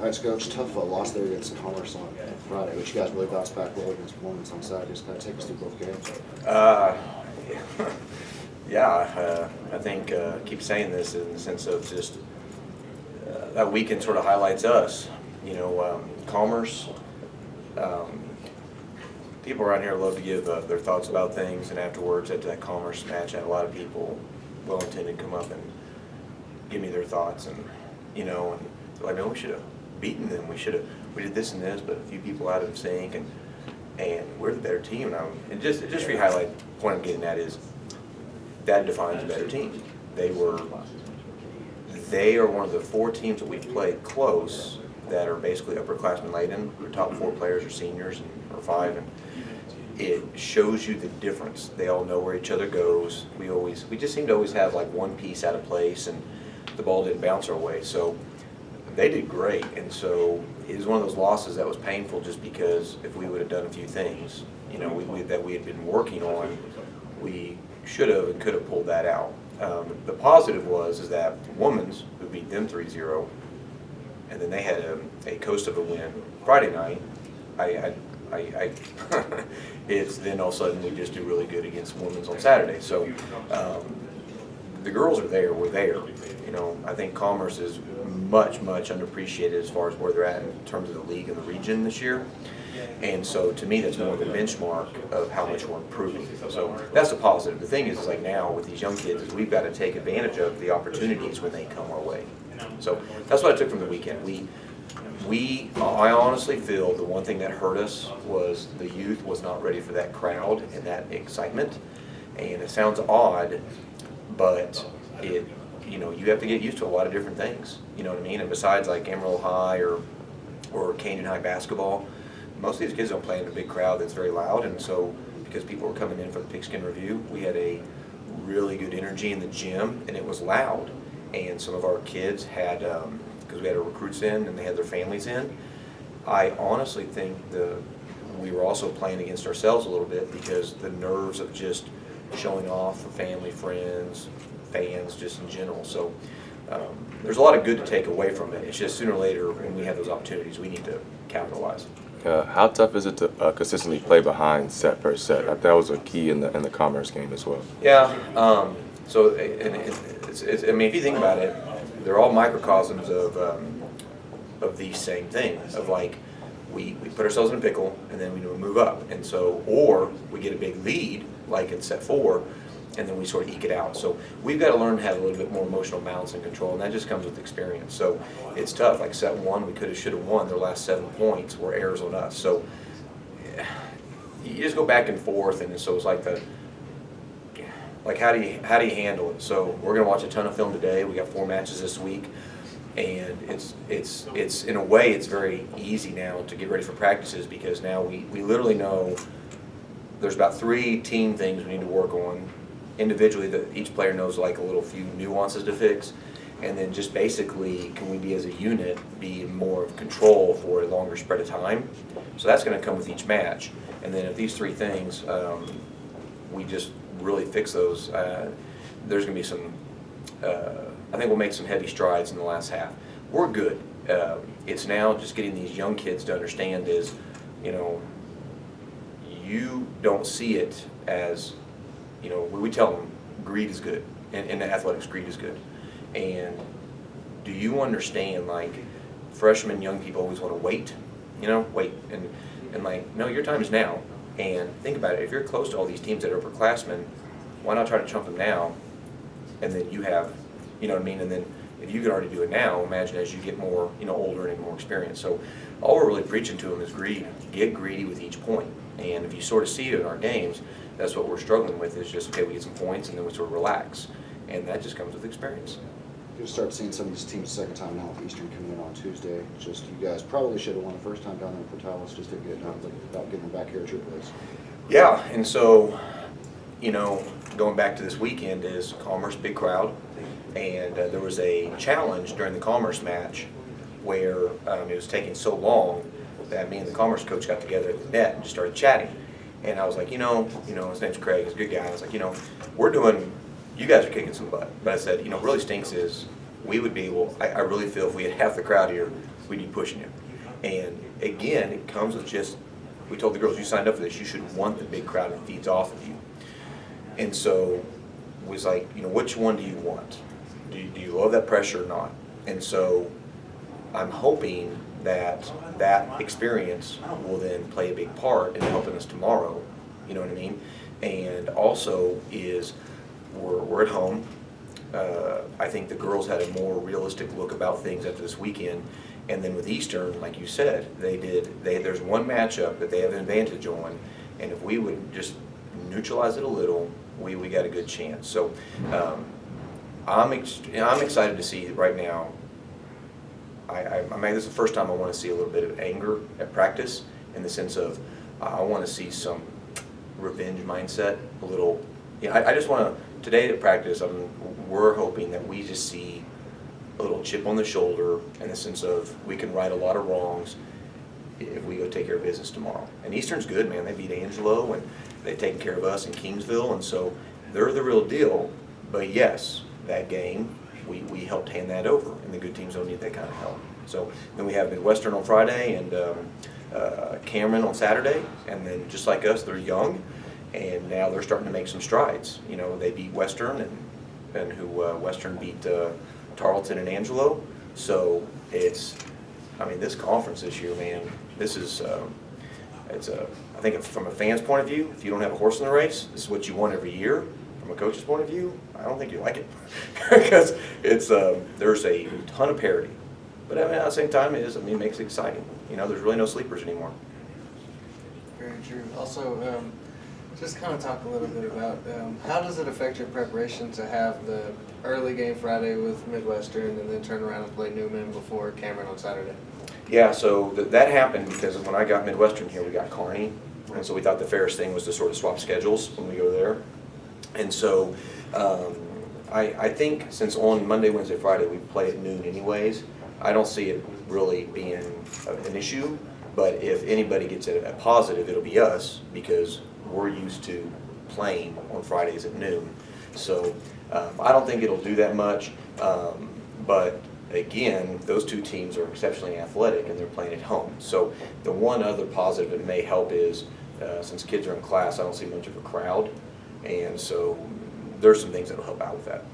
All right, Skoch, tough loss there against Commerce on Friday, but you guys really bounced back well against Women's on Saturday. Just kind of take us through both games. I think keep saying this in the sense of just that weekend sort of highlights us. You know, Commerce. People around here love to give their thoughts about things, and afterwards at that Commerce match, I had a lot of people well-intended come up and give me their thoughts, and you know, and they're like, "No, we should have beaten them. We did this and this, but a few people out of sync, and we're the better team." And it just re-highlight the point I'm getting at is that defines a better team. They are one of the 4 teams that we've played close that are basically upperclassmen laden. Our top 4 players are seniors or 5, and it shows you the difference. They all know where each other goes. We just seem to always have like one piece out of place, and the ball didn't bounce our way. So they did great, and so it was one of those losses that was painful just because if we would have done a few things, you know, that we had been working on, we should have and could have pulled that out. The positive is that Women's, who beat them 3-0, and then they had a coast of a win Friday night. It's then all of a sudden we just do really good against Women's on Saturday. So the girls are there. We're there. You know, I think Commerce is much underappreciated as far as where they're at in terms of the league and the region this year. And so to me, that's more the benchmark of how much we're improving. So that's a positive. The thing is like now with these young kids is we've got to take advantage of the opportunities when they come our way. So that's what I took from the weekend. I honestly feel the one thing that hurt us was the youth was not ready for that crowd and that excitement. And it sounds odd, but you know, you have to get used to a lot of different things. You know what I mean? And besides like Amarillo High or Canyon High basketball, most of these kids don't play in a big crowd that's very loud. And so because people were coming in for the pigskin review, we had a really good energy in the gym, and it was loud. And some of our kids had, because we had our recruits in and they had their families in, I honestly think we were also playing against ourselves a little bit because the nerves of just showing off for family, friends, fans, just in general. So there's a lot of good to take away from it. It's just sooner or later when we have those opportunities, we need to capitalize. How tough is it to consistently play behind set per set? That was a key in the Commerce game as well. Yeah. So it's, I mean, if you think about it, they're all microcosms of these same things. Of like, we put ourselves in a pickle and then we move up, and so or we get a big lead like in set 4, and then we sort of eke it out. So we've got to learn to have a little bit more emotional balance and control, and that just comes with experience. So it's tough. Like set 1, we could have, should have won. Their last 7 points were errors on us. So you just go back and forth, and so it's like how do you handle it? So we're going to watch a ton of film today. We got 4 matches this week, and it's in a way it's very easy now to get ready for practices because now we literally know there's about 3 team things we need to work on individually that each player knows like a little few nuances to fix, and then just basically can we be as a unit be more of control for a longer spread of time. So that's going to come with each match, and then if these 3 things we just really fix those, there's going to be some I think we'll make some heavy strides in the last half. We're good. It's now just getting these young kids to understand is, you know, you don't see it as, you know, we tell them greed is good, and in athletics greed is good. And do you understand, like, freshmen, young people always want to wait, you know, and like, no, your time is now. And think about it, if you're close to all these teams that are upperclassmen, why not try to trump them now? And then you have, you know what I mean? And then if you can already do it now, imagine as you get more, you know, older and more experience. So all we're really preaching to them is greed. Get greedy with each point. And if you sort of see it in our games, that's what we're struggling with is just, okay, we get some points and then we sort of relax. And that just comes with experience. You'll start seeing some of these teams the second time now with Eastern coming in on Tuesday. Just you guys probably should have won the first time down there in Portales, just didn't get it done. About getting them back here at your place. Yeah, and so, you know, going back to this weekend is Commerce, big crowd, and there was a challenge during the Commerce match where it was taking so long that me and the Commerce coach got together at the net and just started chatting. And I was like, you know, his name's Craig, he's a good guy. I was like, you know, you guys are kicking some butt. But I said, you know, what really stinks is we would be able, I really feel if we had half the crowd here, we'd be pushing you. And again, it comes with just, we told the girls, you signed up for this, you should want the big crowd that feeds off of you. And so it was like, you know, which one do you want? Do you love that pressure or not? And so I'm hoping that that experience will then play a big part in helping us tomorrow, you know what I mean? And also is, we're at home. I think the girls had a more realistic look about things after this weekend. And then with Eastern, like you said, there's one matchup that they have an advantage on, and if we would just neutralize it a little, we got a good chance. So I'm excited to see right now. I mean, this is the first time I want to see a little bit of anger at practice, in the sense of I want to see some revenge mindset, a little. I just want to, today at practice, we're hoping that we just see a little chip on the shoulder, in the sense of we can right a lot of wrongs if we go take care of business tomorrow. And Eastern's good, man. They beat Angelo, and they've taken care of us in Kingsville, and so they're the real deal. But yes, that game, we helped hand that over, and the good teams don't need that kind of help. So then we have Midwestern on Friday and Cameron on Saturday, and then just like us, they're young, and now they're starting to make some strides. You know, they beat Western, and Western beat Tarleton and Angelo. So it's, I mean, this conference this year, man, this is, I think from a fan's point of view, if you don't have a horse in the race, this is what you want every year. From a coach's point of view, I don't think you like it, because it's, there's a ton of parity. But I mean, at the same time, it makes it exciting. You know, there's really no sleepers anymore. Very true. Also, just kind of talk a little bit about how does it affect your preparation to have the early game Friday with Midwestern, and then turn around and play Newman before Cameron on Saturday? Yeah, so that happened because when I got Midwestern here, we got Kearney, and so we thought the fairest thing was to sort of swap schedules when we go there. And so I think since on Monday, Wednesday, Friday we play at noon anyways, I don't see it really being an issue. But if anybody gets a positive, it'll be us, because we're used to playing on Fridays at noon. So I don't think it'll do that much. But again, those two teams are exceptionally athletic, and they're playing at home. So the one other positive that may help is, since kids are in class, I don't see much of a crowd. And so there's some things that'll help out with that.